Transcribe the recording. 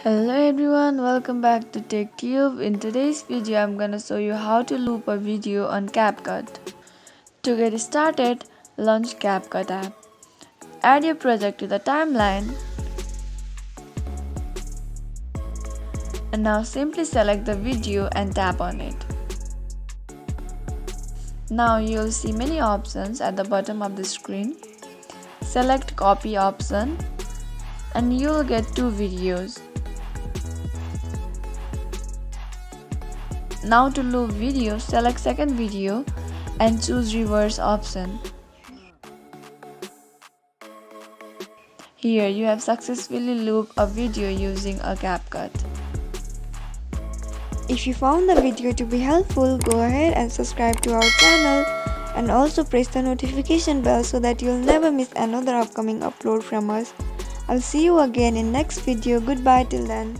Hello everyone, welcome back to TechTube. In today's video, I'm gonna show you how to loop a video on CapCut. To get started, launch CapCut app. Add your project to the timeline. And now simply select the video and tap on it. Now you'll see many options at the bottom of the screen. Select copy option and you'll get two videos. Now to loop video, select second video and choose reverse option. Here you have successfully looped a video using a CapCut. If you found the video to be helpful, go ahead and subscribe to our channel and also press the notification bell so that you'll never miss another upcoming upload from us. I'll see you again in next video. Goodbye till then.